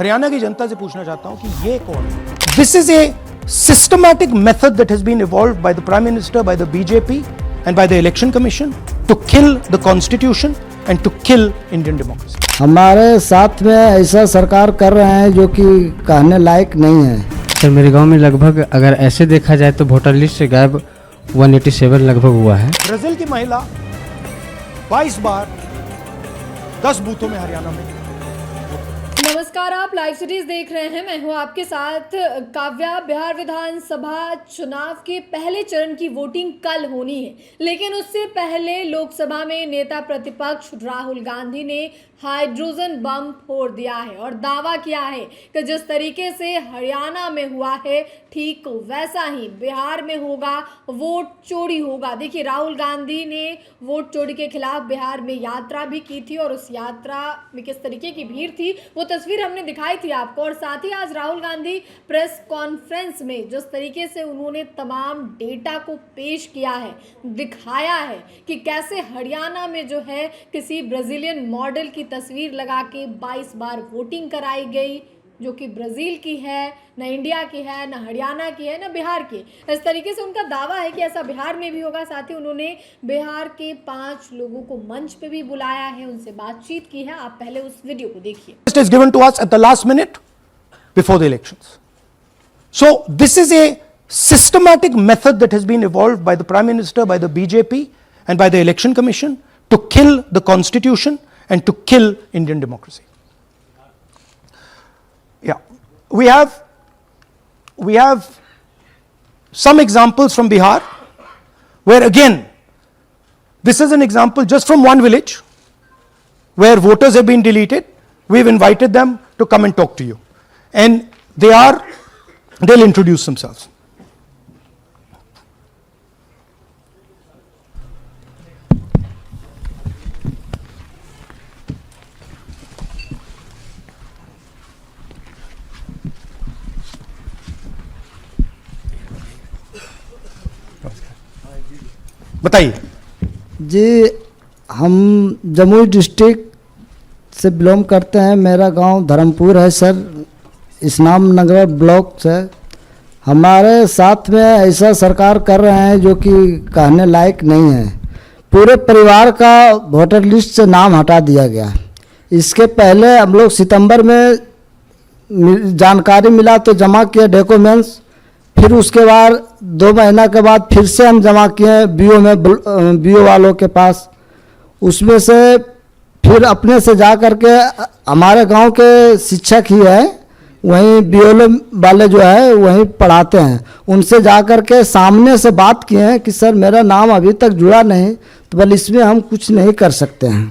हरियाणा की जनता से पूछना चाहता हूं कि ये कौन है? This is a systematic method that has been evolved by the Prime Minister, by the BJP and by the Election Commission to kill the Constitution and to kill Indian democracy. हमारे साथ में ऐसा सरकार कर रहे हैं जो कि कहने लायक नहीं है। सर मेरे गांव में लगभग अगर ऐसे देखा जाए तो वोटर लिस्ट से गायब 187 लगभग हुआ है। ब्राजील की महिला 22 बार 10 बूथों में हरियाणा में। नमस्कार, आप लाइव सीरीज देख रहे हैं। मैं हूं आपके साथ काव्या। बिहार विधानसभा चुनाव के पहले चरण की वोटिंग कल होनी है, लेकिन उससे पहले लोकसभा में नेता प्रतिपक्ष राहुल गांधी ने हाइड्रोजन बम फोड़ दिया है और दावा किया है कि जिस तरीके से हरियाणा में हुआ है ठीक वैसा ही बिहार में होगा, वोट चोरी होगा। देखिए, राहुल गांधी ने वोट चोरी के खिलाफ बिहार में यात्रा भी की थी और उस यात्रा में किस तरीके की भीड़ थी वो तस्वीर हमने दिखाई थी आपको। और साथ ही आज राहुल गांधी प्रेस कॉन्फ्रेंस में जिस तरीके से उन्होंने तमाम डेटा को पेश किया है, दिखाया है कि कैसे हरियाणा में जो है किसी ब्राजीलियन मॉडल की तस्वीर लगा के 22 बार वोटिंग कराई गई, जो कि ब्राजील की है, न इंडिया की है, न हरियाणा की है, न बिहार की। इस तरीके से उनका दावा है कि ऐसा बिहार में भी होगा। साथ ही उन्होंने बिहार के 5 लोगों को मंच पे भी बुलाया है, उनसे बातचीत की है। आप पहले उस वीडियो को देखिए। It is given to us at the last minute before the elections. So this is a systematic method that has been evolved by the Prime Minister, by the BJP and by the Election Commission to kill the Constitution and to kill Indian democracy. Yeah, we have some examples from Bihar where again this is an example just from one village where voters have been deleted. We've invited them to come and talk to you, and they'll introduce themselves. बताइए जी, हम Jamui district से belong करते हैं। मेरा गांव धर्मपुर है sir, इस्लाम नगर block से। हमारे साथ में ऐसा सरकार कर रहे हैं जो कि कहने लायक नहीं है। पूरे परिवार का वोटर लिस्ट से नाम हटा दिया गया। इसके पहले हम लोग सितंबर में जानकारी मिला तो जमा किए डॉक्यूमेंट्स, फिर उसके बाद 2 महीना के बाद फिर से हम जमा किए बीओ वालों के पास। उसमें से फिर अपने से जा कर के हमारे गांव के शिक्षक ही है, वहीं बीओ वाले जो है वहीं पढ़ाते हैं, उनसे जा कर के सामने से बात किए हैं कि सर मेरा नाम अभी तक जुड़ा नहीं, तो बोले इसमें हम कुछ नहीं कर सकते हैं।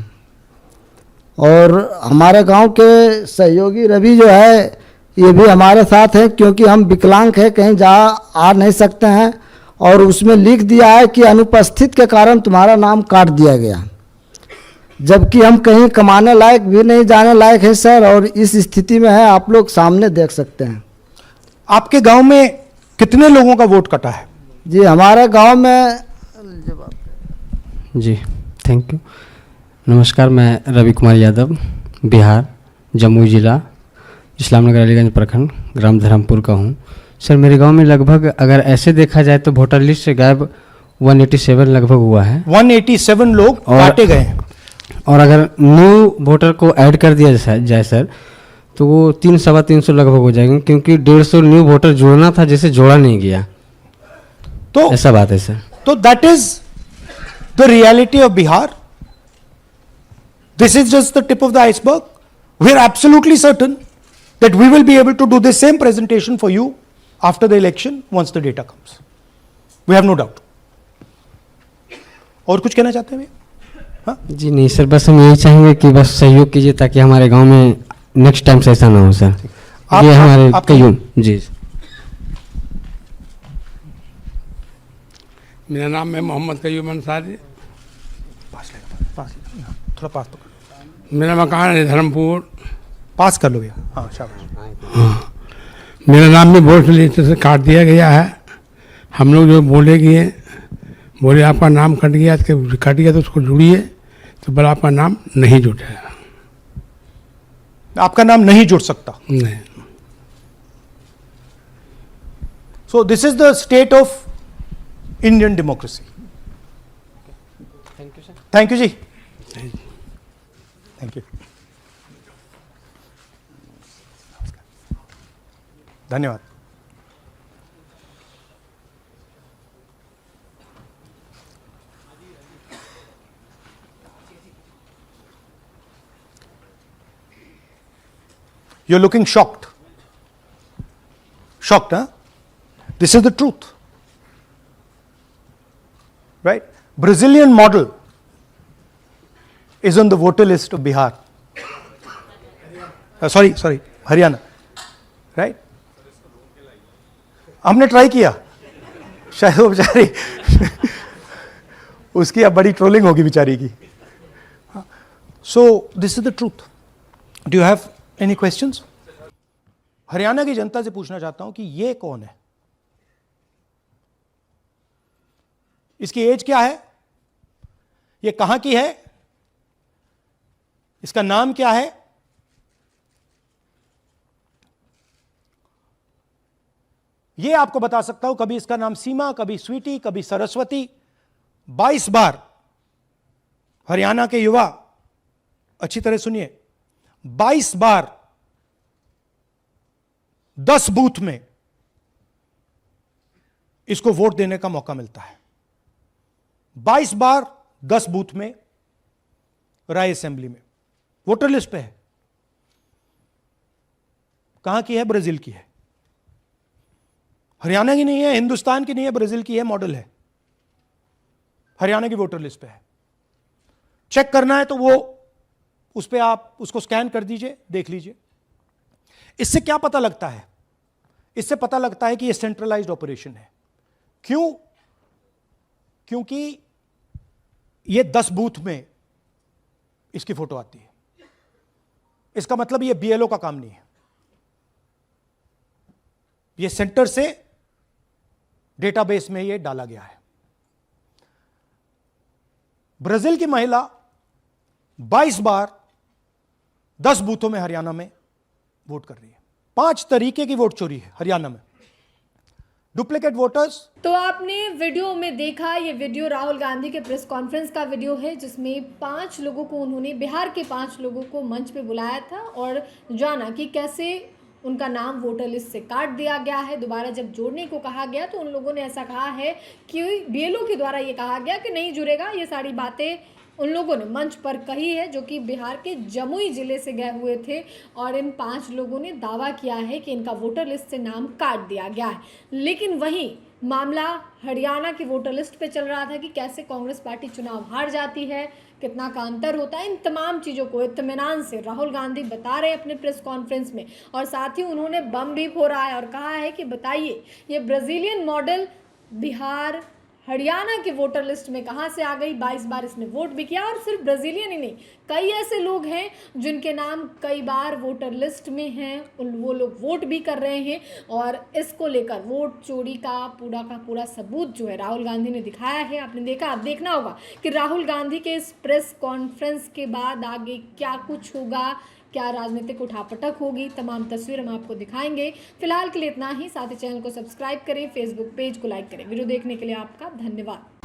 और हमारे गांव के सहयोगी रवि जो है ये भी हमारे साथ है, क्योंकि हम विकलांग हैं, कहीं जा आ नहीं सकते हैं। और उसमें लिख दिया है कि अनुपस्थित के कारण तुम्हारा नाम काट दिया गया, जबकि हम कहीं कमाने लायक भी नहीं जाने लायक है सर। और इस स्थिति में है, आप लोग सामने देख सकते हैं। आपके गांव में कितने लोगों का वोट कटा है? जी हमारे गांव में जी थैंक यू। नमस्कार, मैं रवि कुमार यादव, बिहार, जमुई जिला, इस्लामनगर अलीगंज प्रखंड, ग्राम धर्मपुर का हूँ। सर मेरे गांव में लगभग अगर ऐसे देखा जाए तो वोटर लिस्ट से गायब 187 लगभग हुआ है। 187 लोग काटे गए हैं। और अगर न्यू वोटर को ऐड कर दिया जाए सर तो वो 300-350 लगभग हो जाएंगे, क्योंकि 150 न्यू वोटर जोड़ना था जिसे जोड़ा नहीं गया। तो ऐसा बात है सर। तो that is the reality of Bihar. This is just the tip of the iceberg. We are absolutely certain that we will be able to do the same presentation for you after the election once the data comes. We have no doubt. और कुछ कहना चाहते हैं भैया? जी नहीं sir, बस हम यही चाहेंगे कि बस सहयोग कीजिए ताकि हमारे गांव में नेक्स्ट टाइम से ऐसा ना हो सर। ये हमारे कयूम जी। मेरा नाम है मोहम्मद कयूम अंसारी। थोड़ा पास तो मेरा मकान है धर्मपुर। पास कर लो भैया। हाँ शाबाश। हाँ, मेरा नाम भी वोट लिस्ट से काट दिया गया है। हम लोग जो बोले आपका नाम कट गया तो उसको जुड़िए, तो बोला आपका नाम नहीं जुटेगा। आपका नाम नहीं जुड़ सकता. नहीं. So this is the state of Indian democracy. Thank you sir. Thank you ji. Thank you. धन्यवाद. You're looking shocked. Shocked, huh? This is the truth. Right? Brazilian model is on the voter list of Bihar. Sorry, Haryana. Right? हमने try किया, शायद वो बेचारी उसकी अब बड़ी trolling होगी बेचारी की. So this is the truth. Do you have any questions? Haryana की जनता से पूछना चाहता हूं कि ये कौन है, इसकी एज क्या है, ये कहां की है, इसका नाम क्या है, ये आपको बता सकता हूं. कभी इसका नाम सीमा, कभी स्वीटी, कभी सरस्वती. 22 बार हरियाणा के युवा, अच्छी तरह सुनिए, 22 बार 10 बूथ में इसको वोट देने का मौका मिलता है. 22 बार 10 बूथ में राय असेंबली में. वोटर लिस्ट पे है. कहां की है? ब्राजील की है. हरियाणा की नहीं है, हिंदुस्तान की नहीं है, ब्राजील की है. मॉडल है, हरियाणा की वोटर लिस्ट पे है. चेक करना है तो वो उस पे आप उसको स्कैन कर दीजिए, देख लीजिए. इससे क्या पता लगता है? इससे पता लगता है कि ये सेंट्रलाइज्ड ऑपरेशन है. क्यों? क्योंकि ये 10 बूथ में इसकी फोटो आती है. इसका मतलब ये बीएलओ का काम नहीं है, ये सेंटर से डेटाबेस में ये डाला गया है. ब्राजील की महिला 22 बार 10 बूथों में हरियाणा में वोट कर रही है. 5 तरीके की वोट चोरी है हरियाणा में. Duplicate voters. तो आपने वीडियो में देखा, ये वीडियो राहुल गांधी के प्रेस कॉन्फ्रेंस का वीडियो है, जिसमें 5 लोगों को उन्होंने, बिहार के 5 लोगों को मंच पे बुलाया था और जाना कि कैसे उनका नाम वोटर लिस्ट से काट दिया गया है. दोबारा जब जोड़ने को कहा गया तो उन लोगों ने ऐसा कहा है कि बीएलओ के द्वारा ये कहा गया कि नहीं जुड़ेगा. ये सारी बातें उन लोगों ने मंच पर कही है, जो कि बिहार के जमुई ज़िले से गए हुए थे. और इन 5 लोगों ने दावा किया है कि इनका वोटर लिस्ट से नाम काट दिया गया है. लेकिन वहीं मामला हरियाणा की वोटर लिस्ट पे चल रहा था कि कैसे कांग्रेस पार्टी चुनाव हार जाती है, कितना का अंतर होता है. इन तमाम चीज़ों को इत्मीनान से राहुल गांधी बता रहे हैं अपने प्रेस कॉन्फ्रेंस में. और साथ ही उन्होंने बम भी फोड़ा है और कहा है कि बताइए ये ब्राज़ीलियन मॉडल बिहार हरियाणा के वोटर लिस्ट में कहाँ से आ गई. 22 बार इसने वोट भी किया. और सिर्फ ब्राज़ीलियन ही नहीं, कई ऐसे लोग हैं जिनके नाम कई बार वोटर लिस्ट में हैं, वो लोग वोट भी कर रहे हैं. और इसको लेकर वोट चोरी का पूरा सबूत जो है राहुल गांधी ने दिखाया है. आपने देखा, आप देखना होगा कि राहुल गांधी के इस प्रेस कॉन्फ्रेंस के बाद आगे क्या कुछ होगा, क्या राजनीतिक उठापटक होगी. तमाम तस्वीर हम आपको दिखाएंगे. फिलहाल के लिए इतना ही. साथ ही चैनल को सब्सक्राइब करें, फेसबुक पेज को लाइक करें. वीडियो देखने के लिए आपका धन्यवाद.